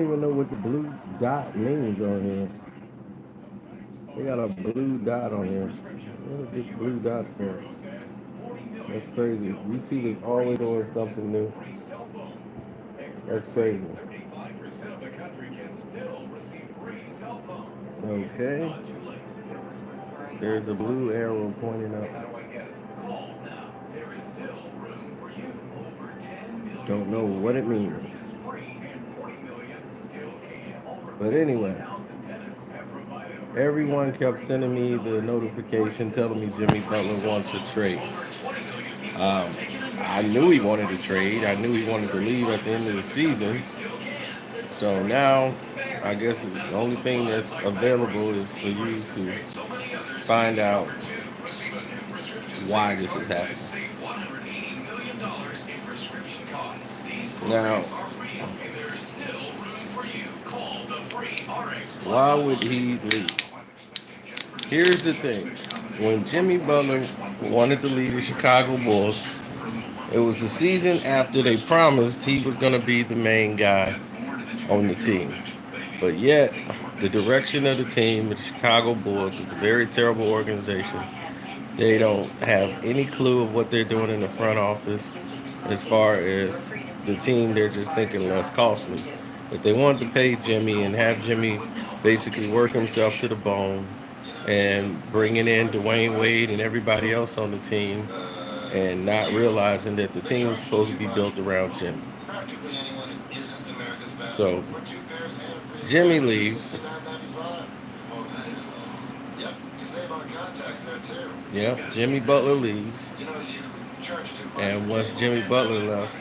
don't even know what the blue dot means on here. They got a blue dot on here. What is this blue dot for? That's crazy. YouTube is always doing something new. That's crazy. Okay. There's a blue arrow pointing up. Don't know what it means. But anyway, everyone kept sending me the notification telling me Jimmy Butler wants a trade. Um, I knew he wanted to trade. I knew he wanted to leave at the end of the season. So now, I guess the only thing that's available is for you to find out why this is happening. Now, why would he leave? Here's the thing. When Jimmy Butler wanted to leave the Chicago Bulls, it was the season after they promised he was going to be the main guy on the team. But yet, the direction of the team, the Chicago Bulls, is a very terrible organization. They don't have any clue of what they're doing in the front office as far as the team. They're just thinking less costly. But they wanted to pay Jimmy and have Jimmy basically work himself to the bone and bringing in Dwayne Wade and everybody else on the team and not realizing that the team was supposed to be built around Jimmy. So Jimmy leaves. Yeah, Jimmy Butler leaves. And once Jimmy Butler left,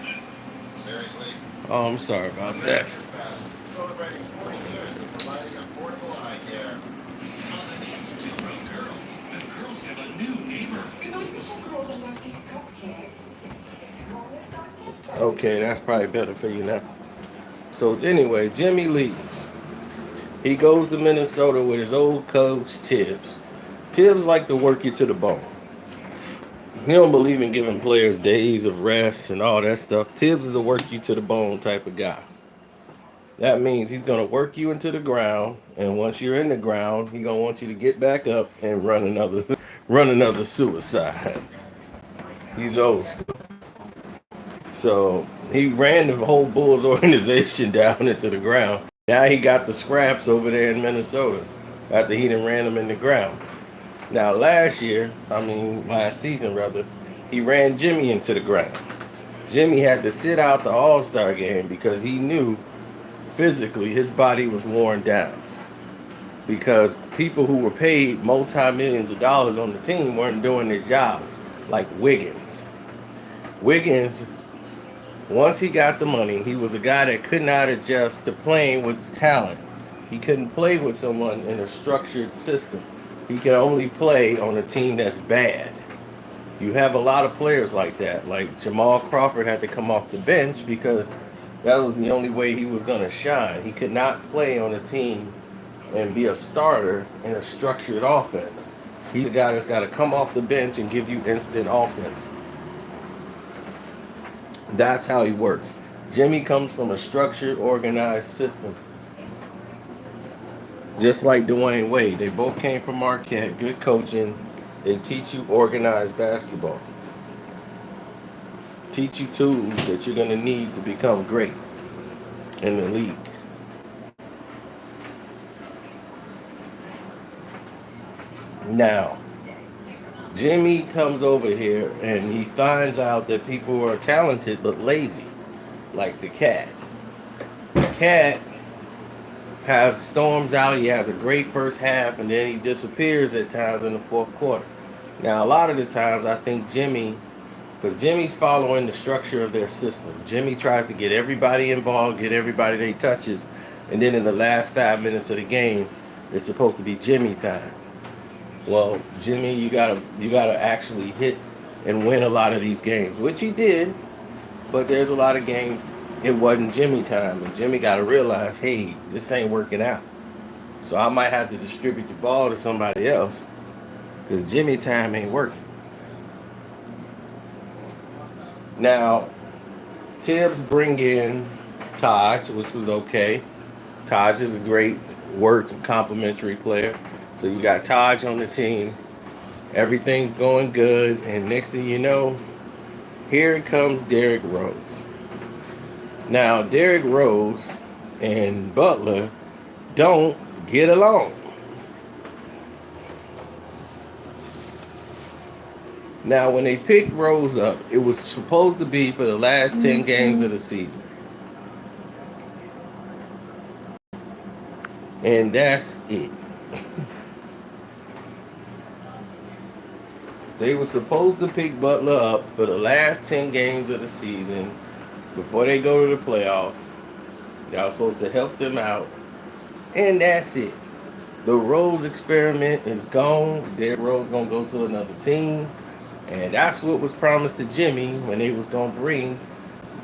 oh, I'm sorry about that. Okay, that's probably better for you now. So anyway, Jimmy leaves. He goes to Minnesota with his old coach, Tibbs. Tibbs like to work you to the bone. He don't believe in giving players days of rest and all that stuff. Tibbs is a work you to the bone type of guy. That means he's gonna work you into the ground, and once you're in the ground, he's gonna want you to get back up and run another run another suicide. He's old school. So he ran the whole Bulls organization down into the ground. Now he got the scraps over there in Minnesota after he done ran them in the ground. Now last season rather, he ran Jimmy into the ground. Jimmy had to sit out the All-Star game because he knew physically his body was worn down. Because people who were paid multi-millions of dollars on the team weren't doing their jobs, like Wiggins. Wiggins, once he got the money, he was a guy that could not adjust to playing with talent. He couldn't play with someone in a structured system. He can only play on a team that's bad. You have a lot of players like that. Like Jamal Crawford had to come off the bench because that was the only way he was going to shine. He could not play on a team and be a starter in a structured offense. He's a guy that's got to come off the bench and give you instant offense. That's how he works. Jimmy comes from a structured, organized system. Just like Dwayne Wade. They both came from Marquette, good coaching. They teach you organized basketball. Teach you tools that you're going to need to become great in the league. Now, Jimmy comes over here and he finds out that people are talented but lazy, like the Cat. The Cat has storms out. He has a great first half, and then he disappears at times in the fourth quarter. Now, a lot of the times, I think because Jimmy's following the structure of their system. Jimmy tries to get everybody involved, get everybody that he touches, and then in the last 5 minutes of the game, it's supposed to be Jimmy time. Well, Jimmy, you gotta actually hit and win a lot of these games, which he did. But there's a lot of games it wasn't Jimmy time, and Jimmy got to realize, hey, this ain't working out. So I might have to distribute the ball to somebody else because Jimmy time ain't working. Now, Tibbs bring in Taj, which was okay. Taj is a great work and complimentary player. So you got Taj on the team. Everything's going good. And next thing you know, here comes Derrick Rose. Now, Derrick Rose and Butler don't get along. Now, when they picked Rose up, it was supposed to be for the last 10 games of the season. And that's it. They were supposed to pick Butler up for the last 10 games of the season before they go to the playoffs. Y'all supposed to help them out. And that's it. The Rose experiment is gone. Derrick Rose gonna go to another team. And that's what was promised to Jimmy when they was gonna bring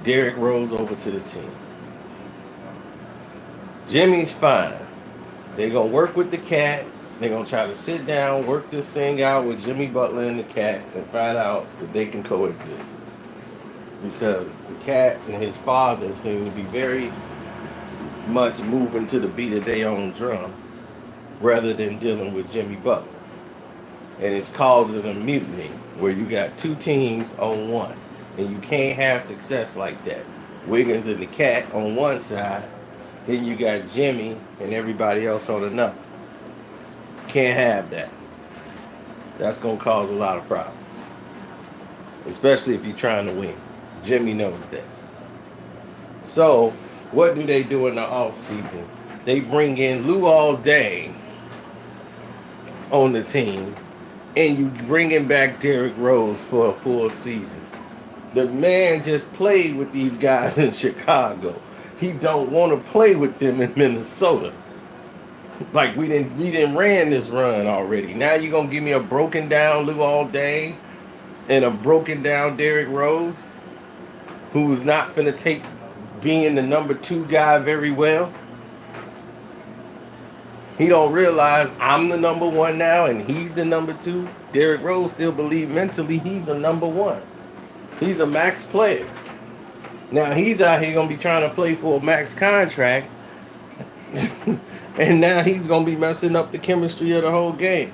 Derrick Rose over to the team. Jimmy's fine. They're gonna work with the cat. They're gonna try to sit down, work this thing out with Jimmy Butler and the cat and find out that they can coexist. Because the cat and his father seem to be very much moving to the beat of their own drum rather than dealing with Jimmy Butler. And it's causing a mutiny where you got two teams on one. And you can't have success like that. Wiggins and the cat on one side, then you got Jimmy and everybody else on another. Can't have that. That's going to cause a lot of problems. Especially if you're trying to win. Jimmy knows that. So, what do they do in the offseason? They bring in Luol Deng on the team, and you bringing back Derrick Rose for a full season. The man just played with these guys in Chicago. He don't want to play with them in Minnesota. Like we didn't ran this run already. Now you're gonna give me a broken down Luol Deng and a broken down Derrick Rose, who's not gonna take being the number 2 guy very well. He don't realize I'm the number 1 now and he's the number 2. Derrick Rose still believe mentally he's the number 1. He's a max player. Now he's out here gonna be trying to play for a max contract. And now he's going to be messing up the chemistry of the whole game.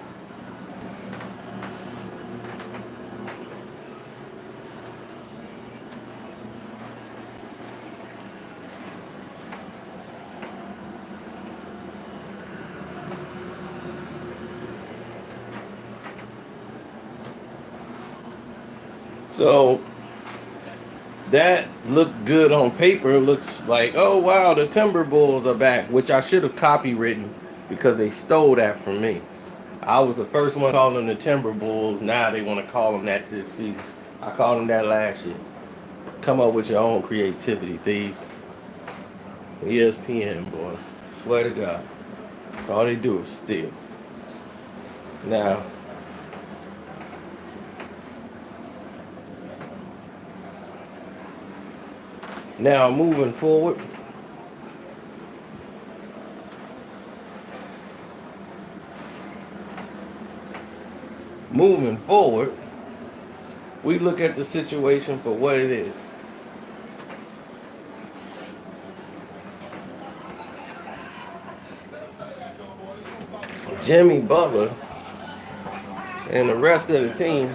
So that looked good on paper. It looks like, oh wow, the Timberwolves are back, which I should have copywritten because they stole that from me. I was the first one calling them the Timberwolves. Now they want to call them that this season. I called them that last year. Come up with your own creativity, thieves. ESPN, boy. Swear to God. All they do is steal. Now, moving forward, we look at the situation for what it is. Jimmy Butler and the rest of the team.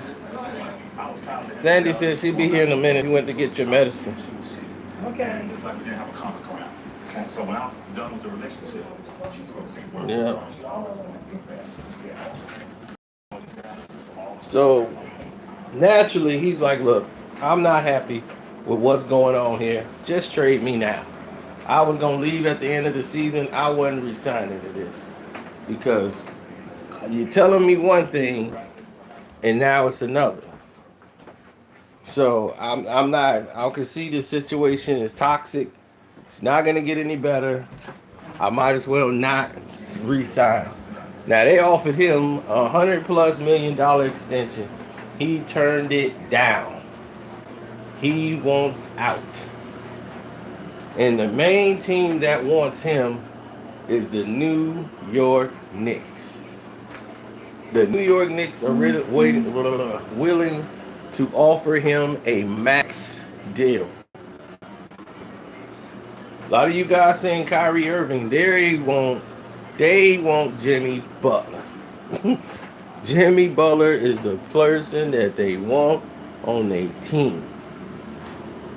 Sandy said she'd be here in a minute. You went to get your medicine. Okay. It's like we didn't have a common ground. So when I was done with the relationship, she broke me. Yeah. So naturally, he's like, look, I'm not happy with what's going on here. Just trade me now. I was going to leave at the end of the season. I wasn't resigning to this because you're telling me one thing and now it's another. So I'm not, I can see this situation is toxic. It's not going to get any better. I might as well not resign. Now they offered him $100+ million extension. He turned it down. He wants out. And the main team that wants him is the New York Knicks. The New York Knicks are really willing to offer him a max deal. A lot of you guys saying Kyrie Irving, they want Jimmy Butler. Jimmy Butler is the person that they want on their team.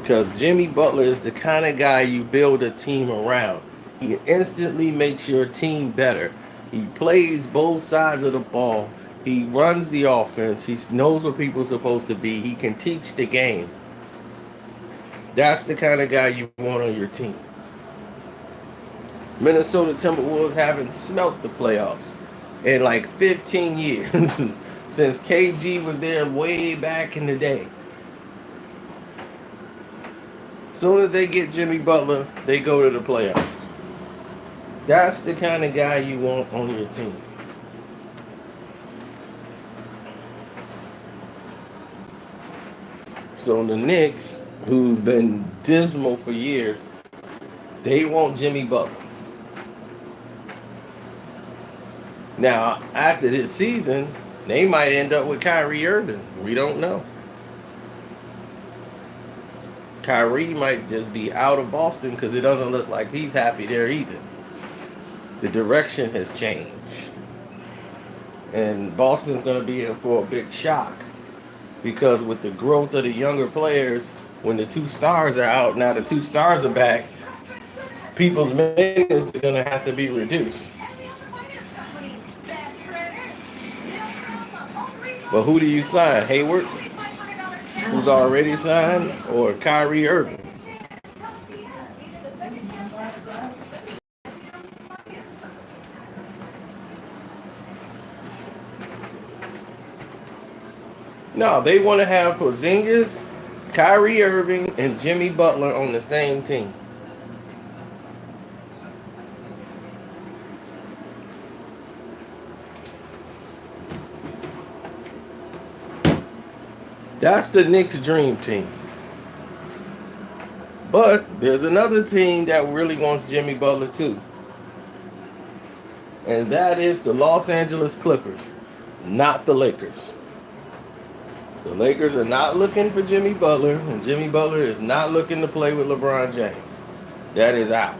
Because Jimmy Butler is the kind of guy you build a team around. He instantly makes your team better. He plays both sides of the ball. He runs the offense. He knows what people are supposed to be. He can teach the game. That's the kind of guy you want on your team. Minnesota Timberwolves haven't smelt the playoffs in like 15 years since KG was there way back in the day. As soon as they get Jimmy Butler, they go to the playoffs. That's the kind of guy you want on your team. So the Knicks, who's been dismal for years, they want Jimmy Butler. Now, after this season, they might end up with Kyrie Irving. We don't know. Kyrie might just be out of Boston because it doesn't look like he's happy there either. The direction has changed. And Boston's going to be in for a big shock. Because with the growth of the younger players, when the two stars are out, now the two stars are back, people's minutes are going to have to be reduced. But who do you sign? Hayward, who's already signed, or Kyrie Irving? No, they want to have Porzingis, Kyrie Irving, and Jimmy Butler on the same team. That's the Knicks' dream team. But there's another team that really wants Jimmy Butler too. And that is the Los Angeles Clippers, not the Lakers. The Lakers are not looking for Jimmy Butler, and Jimmy Butler is not looking to play with LeBron James. That is out.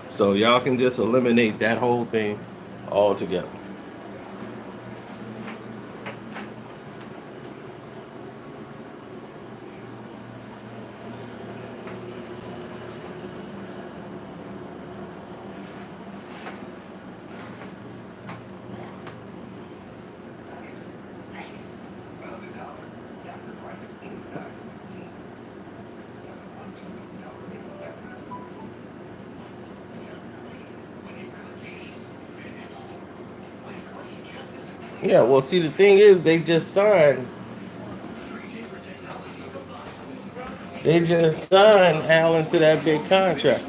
So y'all can just eliminate that whole thing altogether. Yeah, well, see, the thing is, they just signed Allen to that big contract.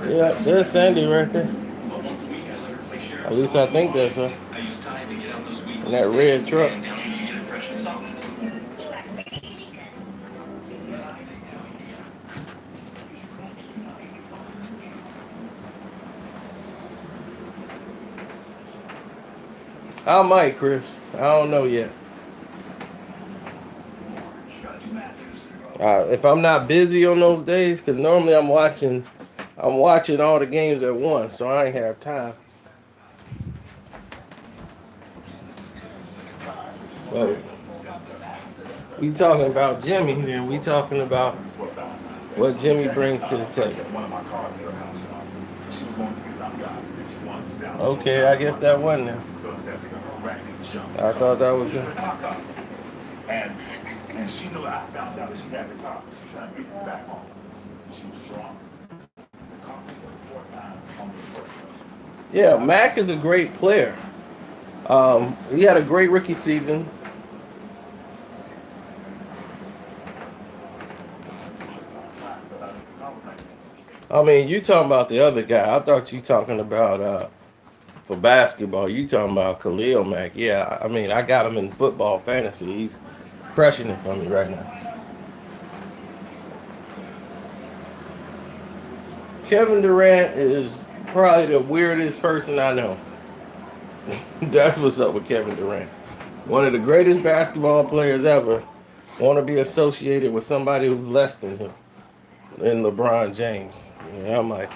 Yeah, there's Sandy right there. At least I think that's her. In that red truck. I might, Chris. I don't know yet. If I'm not busy on those days, because normally I'm watching all the games at once, so I ain't have time. But we talking about Jimmy, then we talking about what Jimmy brings to the table. Okay, I guess that wasn't there. I thought that was it. And she knew I found out that she had the car, so she tried to get me back home. She was strong. Yeah, Mac is a great player. He had a great rookie season. I mean, you talking about the other guy. I thought you talking about for basketball. You talking about Khalil Mack. Yeah, I mean, I got him in football fantasy. He's crushing it for me right now. Kevin Durant is probably the weirdest person I know. That's what's up with Kevin Durant. One of the greatest basketball players ever, want to be associated with somebody who's less than him, than LeBron James. And I'm like,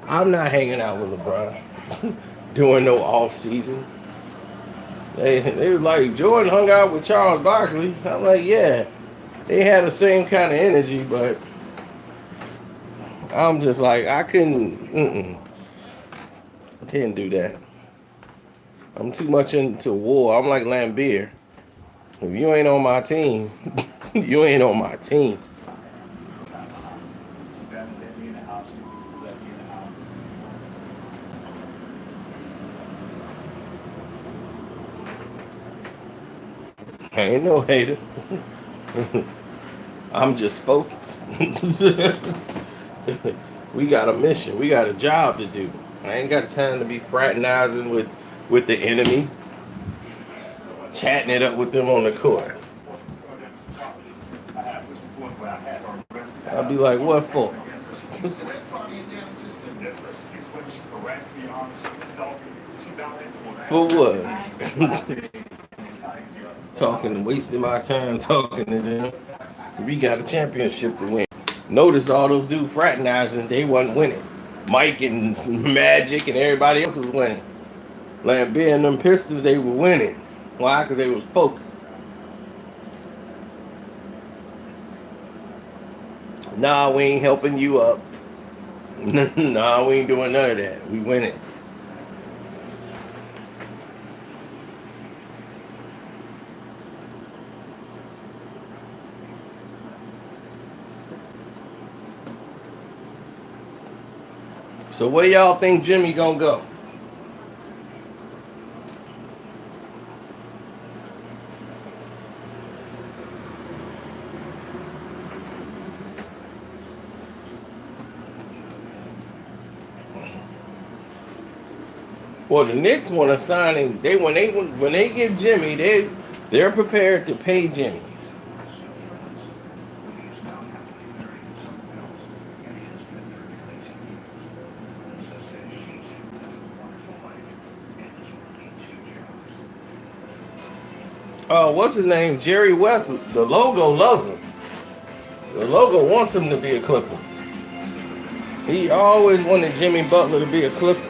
I'm not hanging out with LeBron during no off season. They was like, Jordan hung out with Charles Barkley. I'm like, yeah, they had the same kind of energy, but I'm just like, I couldn't do that. I'm too much into war. I'm like Lambeer. If you ain't on my team, you ain't on my team. I ain't no hater. I'm just focused. We got a mission. We got a job to do. I ain't got time to be fraternizing with the enemy, chatting it up with them on the court. I'll be like, what for? For what? Talking, wasting my time talking to them. We got a championship to win. Notice all those dudes fraternizing, they wasn't winning. Mike and Magic and everybody else was winning. Lambeer and them Pistons, they were winning. Why? Because they was focused. Nah, we ain't helping you up. Nah, we ain't doing none of that. We winning. So where y'all think Jimmy gonna go? Well, the Knicks want to sign him. When they get Jimmy, they're prepared to pay Jimmy. What's his name? Jerry West. The logo loves him. The logo wants him to be a Clipper. He always wanted Jimmy Butler to be a Clipper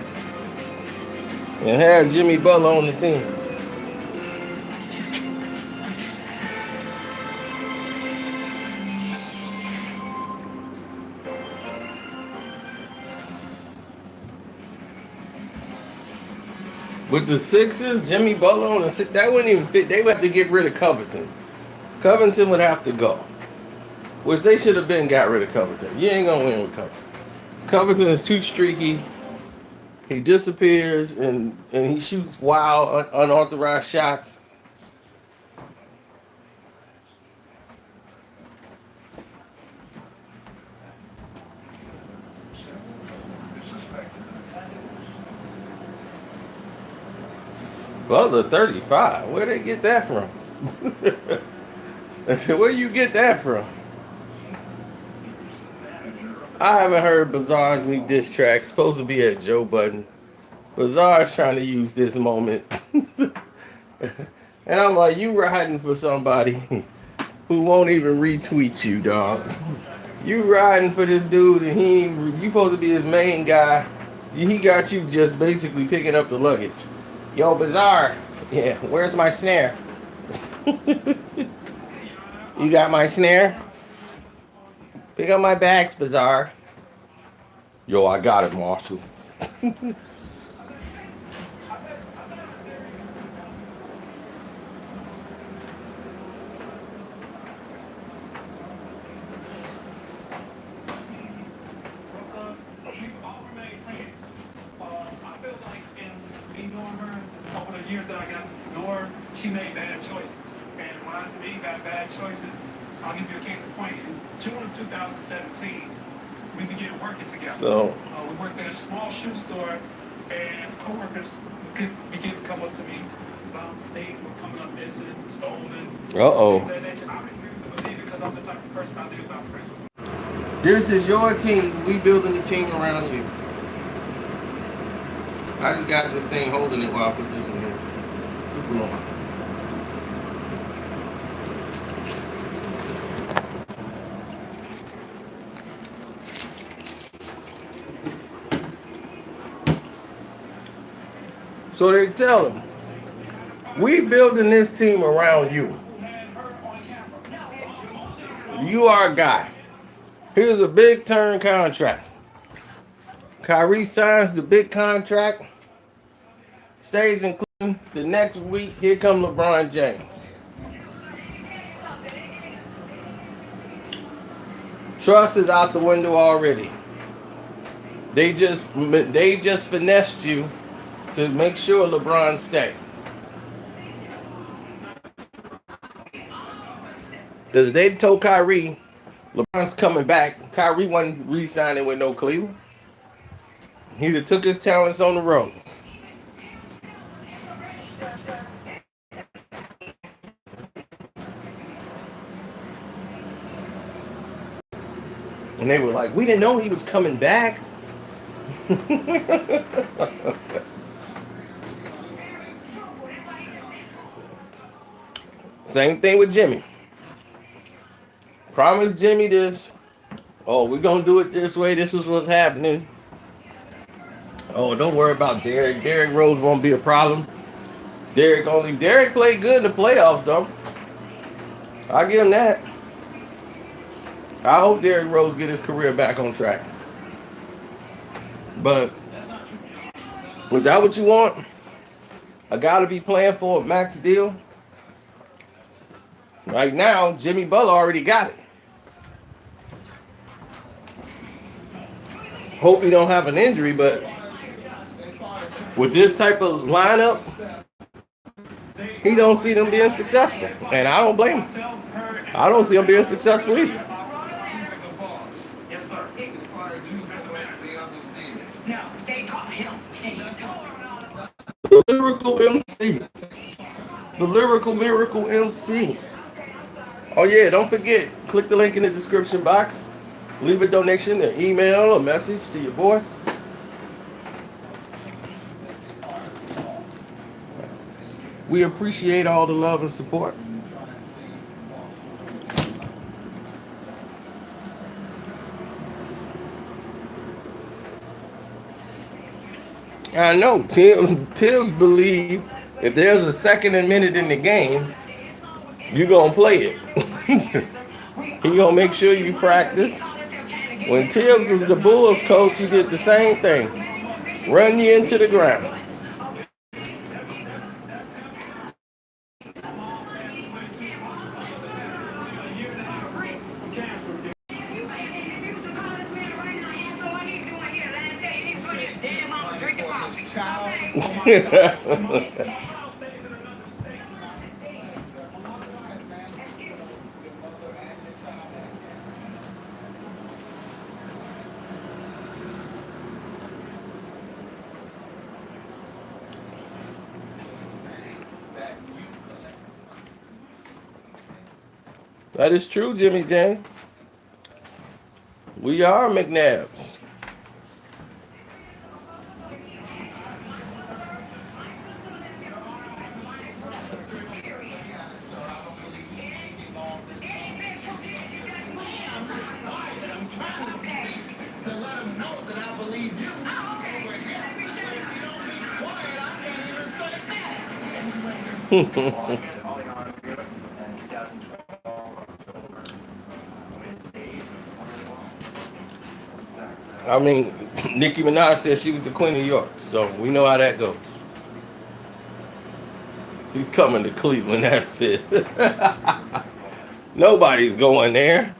and had Jimmy Butler on the team. With the Sixers, Jimmy Butler on the Sixers, that wouldn't even fit. They would have to get rid of Covington. Covington would have to go. Which they should have been got rid of Covington. You ain't going to win with Covington. Covington is too streaky. He disappears and he shoots wild, unauthorized shots. Butler 35. Where'd they get that from? I said, where you get that from? I haven't heard Bazaar's new diss track. It's supposed to be at Joe Budden. Bazaar's trying to use this moment. And I'm like, you riding for somebody who won't even retweet you, dog. You riding for this dude and you supposed to be his main guy. He got you just basically picking up the luggage. Yo, Bazaar. Yeah, where's my snare? You got my snare? Pick up my bags, Bazaar. Yo, I got it, Marshall. She made bad choices. And when I mean by bad choices, I'll give you a case in point. In June of 2017, we began working together. So we worked at a small shoe store, and coworkers began to come up to me about things that were coming up missing, stolen. Uh-oh. Things like that. Obviously, we believe it because I'm the type of person I live about principle. This is your team. We building the team around you. I just got this thing holding it while I put this in here. Come on. So they tell him, we building this team around you. You are a guy. Here's a big term contract. Kyrie signs the big contract. Stays in Cleveland. The next week, here come LeBron James. Trust is out the window already. They just finessed you to make sure LeBron stay. Because they told Kyrie, LeBron's coming back. Kyrie wasn't re-signing with no Cleveland. He just took his talents on the road. And they were like, we didn't know he was coming back. Same thing with Jimmy. Promised Jimmy this. Oh, we're going to do it this way. This is what's happening. Oh, don't worry about Derrick. Derrick Rose won't be a problem. Derrick played good in the playoffs, though. I'll give him that. I hope Derrick Rose get his career back on track. But is that what you want? A guy to be playing for a max deal? Right now, Jimmy Butler already got it. Hope he don't have an injury, but with this type of lineup, he don't see them being successful. And I don't blame him. I don't see them being successful either. The lyrical MC. The lyrical miracle MC. Oh yeah, don't forget, click the link in the description box. Leave a donation, an email, a message to your boy. We appreciate all the love and support. I know Tibbs believe if there's a second and minute in the game, you're gonna play it. He gonna make sure you practice. When Tibbs was the Bulls coach, he did the same thing. Run you into the ground. That is true, Jimmy James. We are McNabbs. I mean, Nicki Minaj said she was the Queen of York, so we know how that goes. He's coming to Cleveland, that's it. Nobody's going there.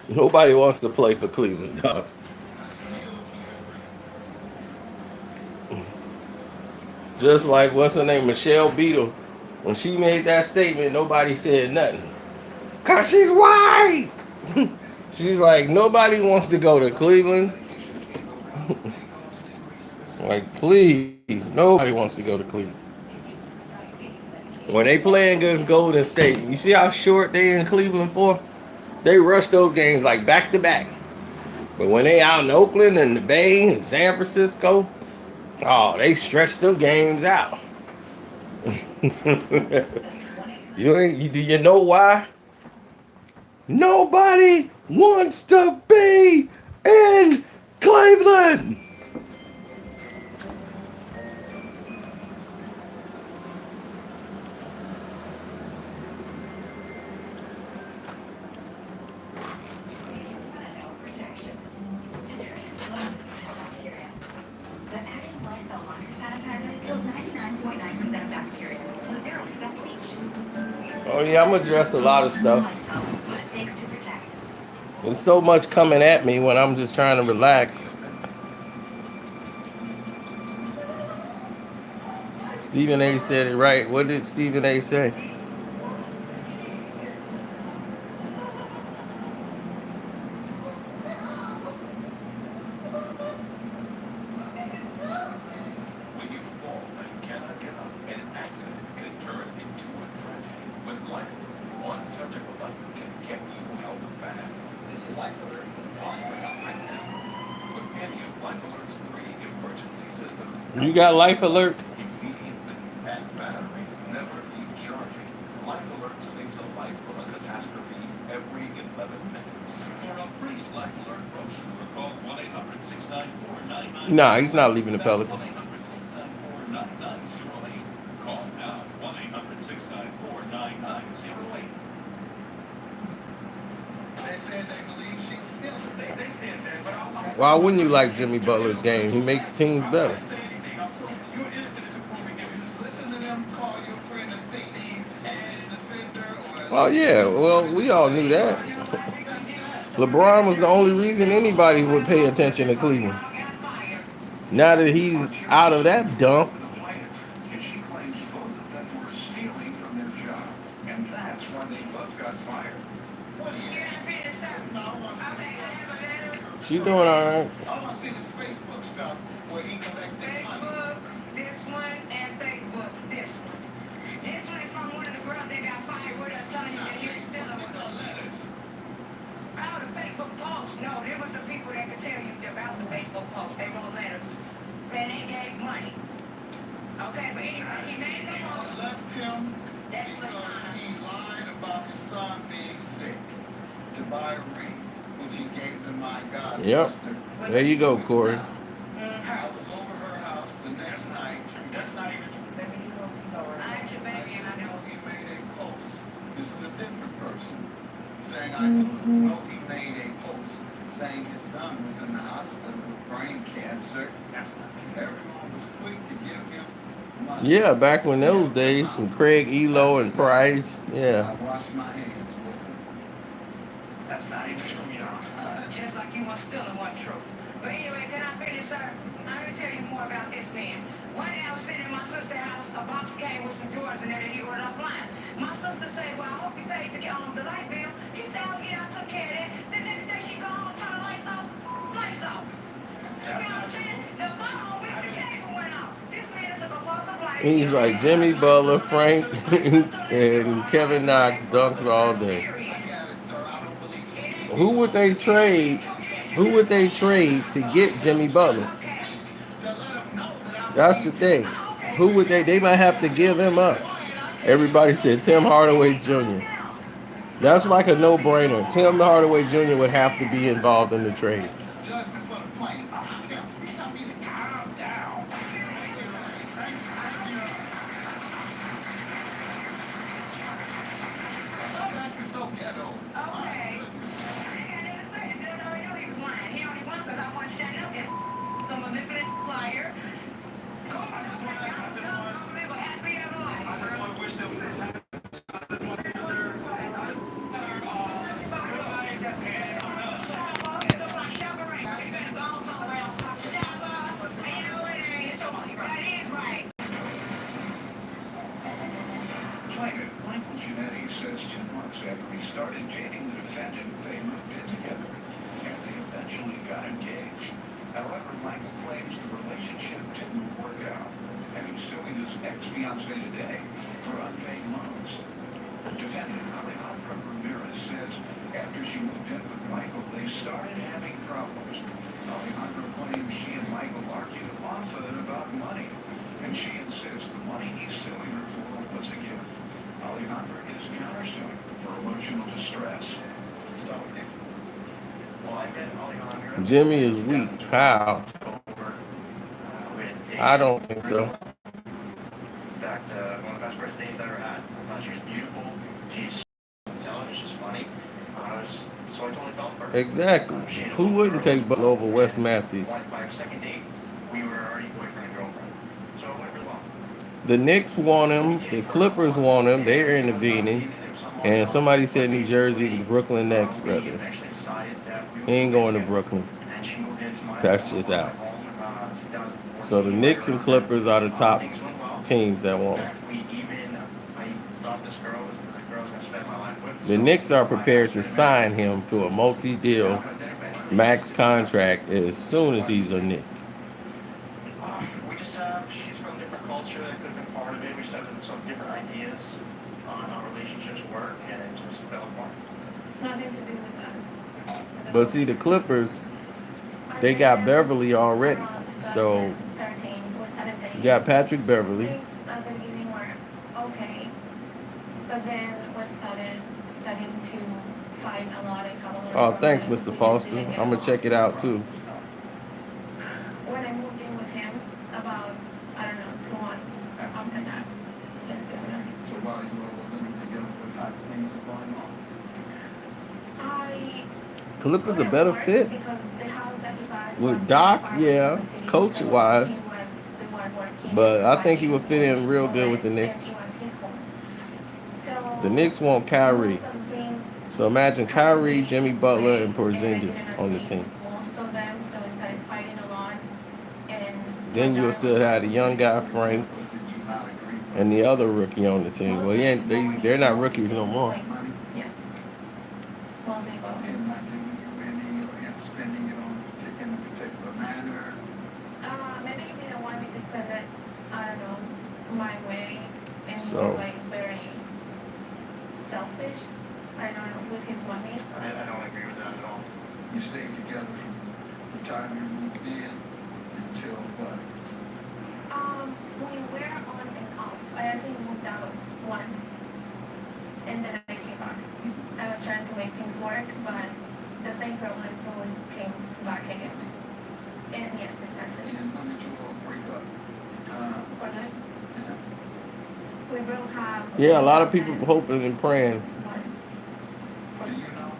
Nobody wants to play for Cleveland, dog. Just like, what's her name, Michelle Beadle. When she made that statement, nobody said nothing. Because she's white. She's like, nobody wants to go to Cleveland. Like, please, nobody wants to go to Cleveland. When they play against Golden State, you see how short they in Cleveland for? They rush those games like back to back. But when they out in Oakland and the Bay and San Francisco, oh, they stretch them games out. Do you know why? Nobody wants to be in Cleveland. Protection. Detergent alone doesn't kill bacteria. But adding Lysol laundry sanitizer kills 99.9% of bacteria with 0% bleach. Oh yeah, I'm gonna address a lot of stuff. Lysol, what it takes to protect. There's so much coming at me when I'm just trying to relax. Stephen A. said it right. What did Stephen A. say? When you fall and cannot get up, an accident can turn into a tragedy. With Life Alert, one touch of a button can get you help fast. This is Life Alert. Calling for help right now. With any of Life Alert's 3 emergency systems, You got Life Alert? immediately, and batteries never need charging. Life Alert saves a life from a catastrophe every 11 minutes. For a free Life Alert brochure, call 1-800-694-9908. Nah, he's not leaving the Pelican. 1-800-694-9908. Call now, 1-800-694-9908. They said they believe she was still. They said that, but I'll Why wouldn't you like Jimmy Butler's game? He makes teams better. say anything. You're innocent before we get Just listen to them call your friend a thief and defender or. Oh yeah, well we all knew that. LeBron was the only reason anybody would pay attention to Cleveland. Now that he's out of that dump, The plaintiff, and she claims both of them were stealing from their job, and that's why they both got fired. she doing all right. All I see is Facebook stuff where he collected money. Facebook, this one, and Facebook, this one. This one is from one of the girls that got fired with us telling you that he was still It's on letters. Oh, the Facebook post. No, it was the people that could tell you about the Facebook post. They wrote letters. And they gave money. Okay, but anyway, he made the I post. left him That's what because he lied about his son being sick to buy a ring, which he gave to my god Yep. sister. There you go, Corey. I was over her house the next night. That's not even true. I ain't your baby and I know. He made a post. This is a different person saying I know he made a post saying his son was in the hospital with brain cancer. Everyone was quick to give him money. Yeah, back when those days, from Craig Elo and Price. Yeah. I washed my hands with him. That's not even true, y'all. Just like you was still in one truth. But anyway, can I finish, sir? I'm going to tell you more about this man. One day I was sitting in my sister's house, a box came with some drawers in there that he ordered offline. My sister said, well, I hope you paid the light bill. He said, oh yeah, I took care of that. The next day she go home and turn the lights off. Lights off. You know what I'm saying? The phone with the cable went off. This man is a compulsive light. He's like Jimmy Butler, Frank, and Kevin Knox dunks all day. I got it, sir. I don't believe so. Who would they trade? Who would they trade to get Jimmy Butler? To let him know that I'm That's the thing. Who would they might have to give him up. Everybody said Tim Hardaway Jr. That's like a no-brainer. Tim Hardaway Jr. would have to be involved in the trade. judgment for the plaintiff. Tim, you tell me to calm down. Stop acting so ghetto. Okay. I got nothing to say. The judge already knew he was lying. He only won because I want to shut up this some manipulative liar. I just want Don't live a happier life. to wish them Plaintiff Michael Giannetti says 2 months after he started dating the defendant, they moved in together, and they eventually got engaged. However, Michael claims the relationship didn't work out, and he's suing his ex-fiancée today for unpaid loans. Defendant Alejandra Ramirez says after she moved in with Michael, they started having problems. Alejandra claims she and Michael argued often about money, and she insists the money he's suing her for was a gift. Alejandra is countersuing for emotional distress. Jimmy is weak. How? I don't think so. In fact, one of the best first dates I ever had. I thought she was beautiful. She's intelligent. She's funny. So I totally fell for her. Exactly. Who wouldn't take Butler over Wes Matthews? By our second date, we were already boyfriend and girlfriend. So it went really well. The Knicks want him. The Clippers want him. They're intervening. And somebody said New Jersey, the Brooklyn Nets, rather. He ain't going to Brooklyn. That's just out. So the Knicks and Clippers are the top teams that want him. The Knicks are prepared to sign him to a multi-deal max contract as soon as he's a Knick. We just she's from a different culture. That could have been part of it. We just have some different ideas on how relationships work, and it just fell apart. It's nothing to do with that. But see, the Clippers, they got Beverly already. So you got Patrick Beverly. Things at the beginning were okay, but then we starting to fight a lot and come a little. Oh, thanks, Mr. Foster. I'm gonna check it out too. When I moved in with him, about, I don't know, 2 months after that, let's do it. So while you all were living together, what type of things were going on? Clippers a better fit because the house that he bought with was Doc, in the yeah, city, so coach-wise. he was the one working, But I think he would fit in real good with the and Knicks. it was his home. So The Knicks want Kyrie. most of the things So imagine had to Kyrie, be Jimmy his Butler, way, and Porzingis I on the didn't team. agree with most of them, so we started fighting a lot. And Then you would still have the young guy Frank What did you not agree with? and the other rookie on the team. Well, they're not rookies no more. Money? Yes. Mostly both. And not giving you any, or him spending it on in a particular manner? Maybe he didn't want me to spend it, I don't know, my way. And he So- was like very selfish. I don't know, with his money. I don't agree with that at all. You stayed together from the time you moved in until what? We were on and off. I actually moved out once, and then I came back. I was trying to make things work, but the same problems always came back again. And yes, exactly. And when did you all break up? For good. Yeah. We broke up. Yeah, a lot of people hoping and praying. Do you know?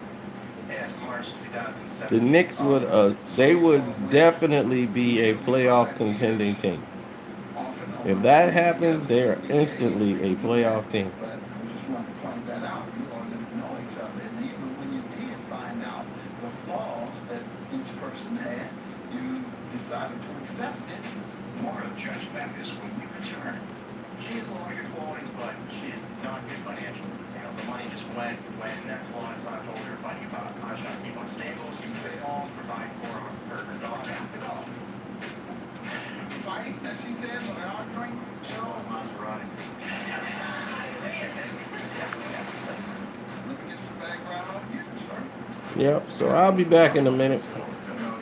Yeah, it's March The 2017. Knicks would definitely be a playoff contending team. If that happens, they are instantly a playoff team. But I just want to point that out. You all didn't know each other. And even when you did find out the flaws that each person had, you decided to accept it. More of Judge Mathis when we return. She has a lot of good qualities, but she is not good financially. You know, the money just went when that's a lot of times what we were fighting about. I was trying to keep on stable, so you stay home, provide for her daughter. Knock it off. Fighting, as she says, or arguing. Show Maserati. Let me get some background on you, sir. Yep, so I'll be back in a minute. No,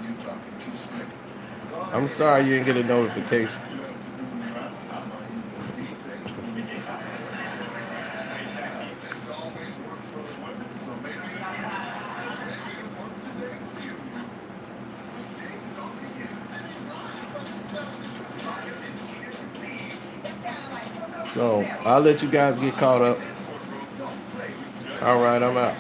you talking too slick. Go ahead. I'm sorry you didn't get a notification. You have to do me right. I'm not even a DJ. This always works for the women, so maybe it'll work today with you. Days on the So I'll let you guys get caught up. All right, I'm out.